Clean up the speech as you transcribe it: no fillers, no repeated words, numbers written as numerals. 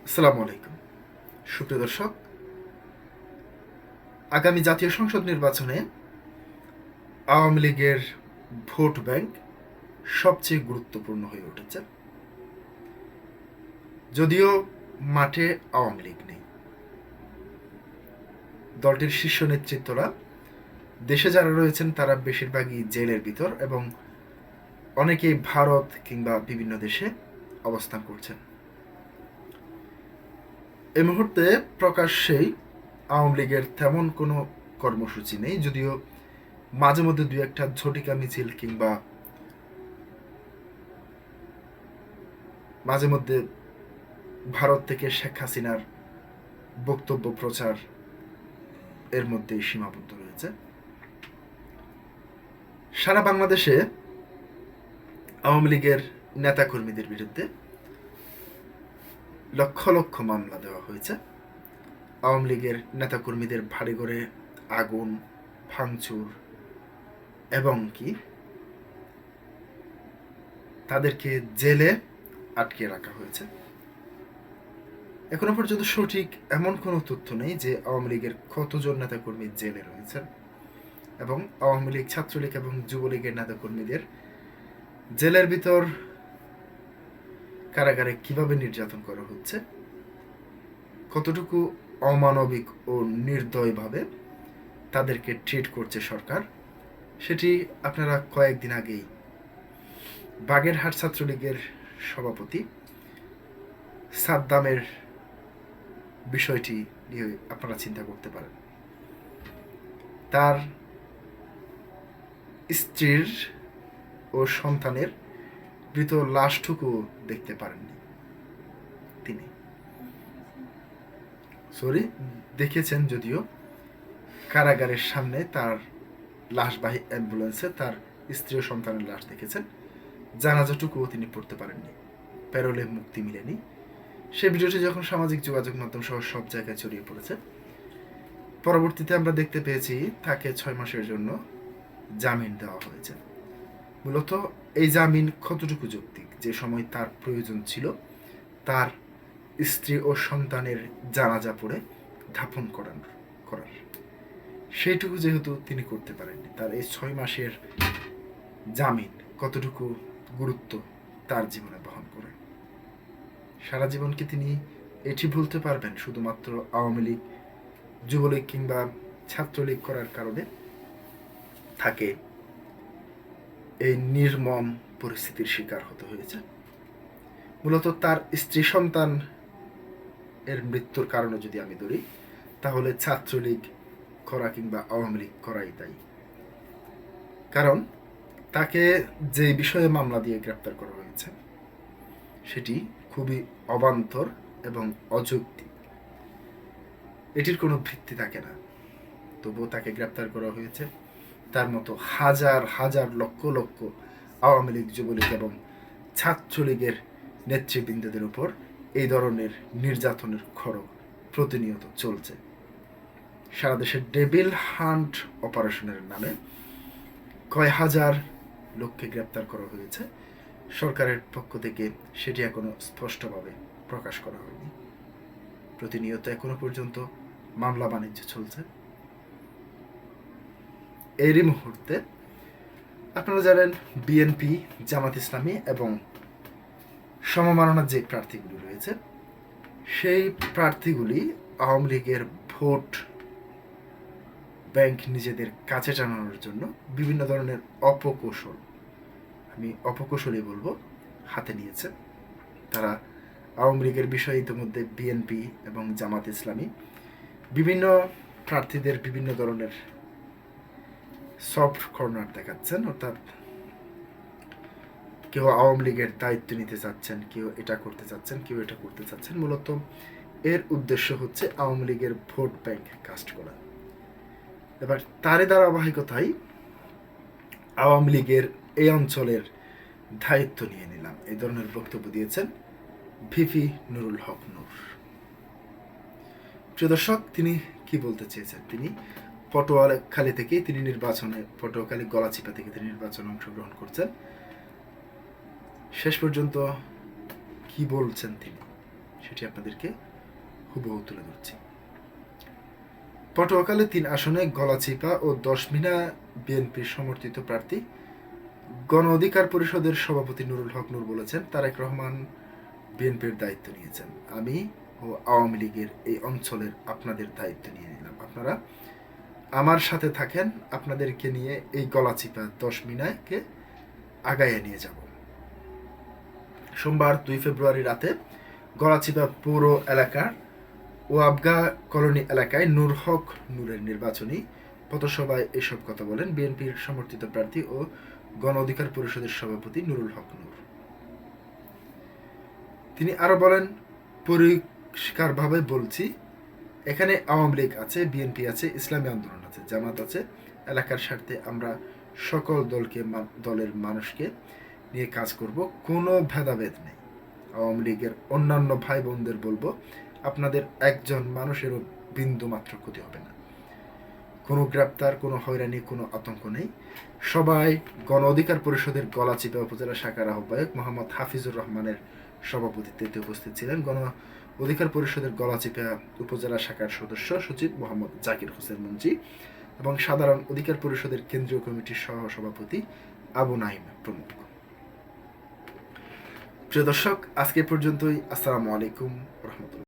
আসসালামু আলাইকুম সুপ্রিয় দর্শক, আগামী জাতীয় সংসদ নির্বাচনে আওয়ামী লীগের ভোট ব্যাংক সবচেয়ে গুরুত্বপূর্ণ হয়ে উঠেছে। যদিও মাঠে আওয়ামী লীগ নেই, দলটির শীর্ষ নেতৃত্বরা দেশে যারা রয়েছেন তারা বেশিরভাগই জেলের ভিতর এবং অনেকেই ভারত কিংবা বিভিন্ন দেশে অবস্থান করছেন। এই মুহূর্তে প্রকাশ্যেই আওয়ামী লীগের তেমন কোনো কর্মসূচি নেই, যদিও মাঝে মধ্যে দুই একটা ঝটিকা মিছিল কিংবা মাঝে মধ্যে ভারত থেকে শেখ হাসিনার বক্তব্য প্রচার এর মধ্যেই সীমাবদ্ধ রয়েছে। সারা বাংলাদেশে আওয়ামী লীগের নেতাকর্মীদের বিরুদ্ধে লক্ষ লক্ষ মামলা দেওয়া হয়েছে। আওয়ামী লীগের নেতাকর্মীদের ভারী করে আগুন, ভাঙচুর এবং কি তাদেরকে জেলে আটকে রাখা হয়েছে। এখনো পর্যন্ত সঠিক এমন কোনো তথ্য নেই যে আওয়ামী লীগের কতজন নেতাকর্মী জেলে রয়েছেন এবং আওয়ামী লীগ, ছাত্রলীগ এবং যুবলীগের নেতাকর্মীদের জেলের ভিতর কারাগারে কিভাবে নির্যাতন করা হচ্ছে, কতটুকু অমানবিক ও নির্দয়ভাবে তাদেরকে ট্রিট করছে সরকার, সেটি আপনারা কয়েকদিন আগেই বাগেরহাট ছাত্রলীগের সভাপতি সাদ্দামের বিষয়টি নিয়ে আপনারা চিন্তা করতে পারেন। তার স্ত্রীর ও সন্তানের মৃত লাশটুকু দেখতে পারেননি তিনি। দেখেছেন যদিও, কারাগারের সামনে তার লাশবাহী অ্যাম্বুলেন্সে তার স্ত্রী ও সন্তানের লাশ দেখেছেন, জানাজাটুকুও তিনি পড়তে পারেননি, প্যারোলে মুক্তি মিলেনি। সে ভিডিওটি যখন সামাজিক যোগাযোগ মাধ্যম সহ সব জায়গায় ছড়িয়ে পড়েছে, পরবর্তীতে আমরা দেখতে পেয়েছি তাকে 6 মাসের জন্য জামিন দেওয়া হয়েছে। মূলত এই জামিন কতটুকু যৌক্তিক, যে সময় তার প্রয়োজন ছিল তার স্ত্রী ও সন্তানের জানাজা পড়ে দাফন করার, সেইটুকু যেহেতু তিনি করতে পারেননি, তার এই 6 মাসের জামিন কতটুকু গুরুত্ব তার জীবনে বহন করে? সারা জীবন কি তিনি এটি ভুলতে পারবেন শুধুমাত্র আওয়ামী লীগ, যুবলীগ কিংবা ছাত্রলীগ করার কারণে তাকে এই নির্মম পরিস্থিতির শিকার হতে হয়েছে? মূলত তার স্ত্রী সন্তান এর মৃত্যুর কারণে যদি আমি ধরি, তাহলে ছাত্রলীগ করা কিংবা আওয়ামী লীগ করাই দায়ী। কারণ তাকে যে বিষয়ে মামলা দিয়ে গ্রেপ্তার করা হয়েছে সেটি খুবই অবান্তর এবং অযৌক্তিক, এটির কোনো ভিত্তি থাকে না, তবুও তাকে গ্রেপ্তার করা হয়েছে। তার মতো হাজার হাজার লক্ষ লক্ষ আওয়ামী লীগ, যুবলীগ এবং ছাত্রলীগের নেতৃবৃন্দদের উপর এই ধরনের নির্যাতনের খড়গ প্রতিনিয়ত চলছে। সারা দেশে ডেভিল হান্ট অপারেশনের নামে কয় হাজার লোককে গ্রেপ্তার করা হয়েছে। সরকারের পক্ষ থেকে সেটি এখনো স্পষ্টভাবে প্রকাশ করা হয়নি। প্রতিনিয়ত এখনো পর্যন্ত মামলা বাণিজ্য চলছে। এরই মুহূর্তে আপনারা জানেন বিএনপি, জামাত ইসলামী এবং সমমাননার যে প্রার্থীগুলি রয়েছে, সেই প্রার্থীগুলি আওয়ামী লীগের ভোট ব্যাংক নিজেদের কাছে টানানোর জন্য বিভিন্ন ধরনের অপকৌশল, আমি অপকৌশলই বলবো, হাতে নিয়েছে। তারা আওয়ামী লীগের বিষয়ে ইতিমধ্যে বিএনপি এবং জামাত ইসলামী বিভিন্ন প্রার্থীদের বিভিন্ন ধরনের সফট কর্নার দেখাচ্ছেন, অর্থাৎ কেউ আওয়ামী লীগের দায়িত্ব নিতে চাচ্ছেন, কেউ এটা করতে চাচ্ছেন, কেউ এটা করতে চাচ্ছেন। মূলত এর উদ্দেশ্য হচ্ছে আওয়ামী লীগের ভোট ব্যাংক কাস্ট করা। এবার তারই ধারাবাহিকতায় আওয়ামী লীগের এই অঞ্চলের দায়িত্ব নিয়ে নিলাম, এই ধরনের বক্তব্য দিয়েছেন ভিপি নুরুল হক নূর। প্রিয় দর্শক, তিনি কি বলতে চেয়েছেন? তিনি পটুয়াখালী থেকে তিনি নির্বাচনে, পটুয়াখালী গলাচিপা থেকে তিনি নির্বাচনে অংশগ্রহণ করছেন। শেষ পর্যন্ত কি বলছেন তিনি সেটি আপনাদেরকে হুবহু তুলে ধরছি। পটুয়াখালী ৩ আসনে গলাচিপা ও দশমিনা বিএনপির সমর্থিত প্রার্থী গণ অধিকার পরিষদের সভাপতি নুরুল হক নূর বলেছেন, তারেক রহমান বিএনপির দায়িত্ব নিয়েছেন, আমি ও আওয়ামী লীগের এই অঞ্চলের আপনাদের দায়িত্ব নিয়ে নিলাম, আপনারা আমার সাথে থাকেন, আপনাদেরকে নিয়ে এই গলাচিপা দশমিনাকে আগাইয়ে নিয়ে যাব। সোমবার ২ ফেব্রুয়ারি রাতে গলাচিপা পৌর এলাকার ওয়াবগা কলোনি এলাকায় নূর হক নূরের নির্বাচনী পথসভায় এসব কথা বলেন বিএনপির সমর্থিত প্রার্থী ও গণ অধিকার পরিষদের সভাপতি নুরুল হক নূর। তিনি আরো বলেন, পরিষ্কারভাবে বলছি, এখানে আওয়ামী লীগ আছে, বিএনপি আছে, ইসলামী আন্দোলন আছে, জামাত আছে। এলাকার স্বার্থে আমরা সকল দলের মানুষকে নিয়ে কাজ করব, কোনো ভেদাভেদ নেই। আওয়ামী লীগের অন্যান্য ভাই বোনদের বলবো, আপনাদের একজন মানুষেরও বিন্দু মাত্র ক্ষতি হবে না, কোনো গ্রেপ্তার, কোনো হয়রানি, কোনো আতঙ্ক নেই। সবাই গণ অধিকার পরিষদের গলাচিপা উপজেলা শাখার আহ্বায়ক মোহাম্মদ হাফিজুর রহমানের সভাপতিত্বে উপস্থিত ছিলেন গণ অধিকার পরিষদের গলাচিপা উপজেলা শাখার সদস্য সচিব মোহাম্মদ জাকির হোসেন মঞ্জি এবং সাধারণ অধিকার পরিষদের কেন্দ্রীয় কমিটির সহ সভাপতি আবু নাইম প্রমুখ। প্রিয় দর্শক, আজকে পর্যন্তই। আসসালামু আলাইকুম রহমতুল্লাহ।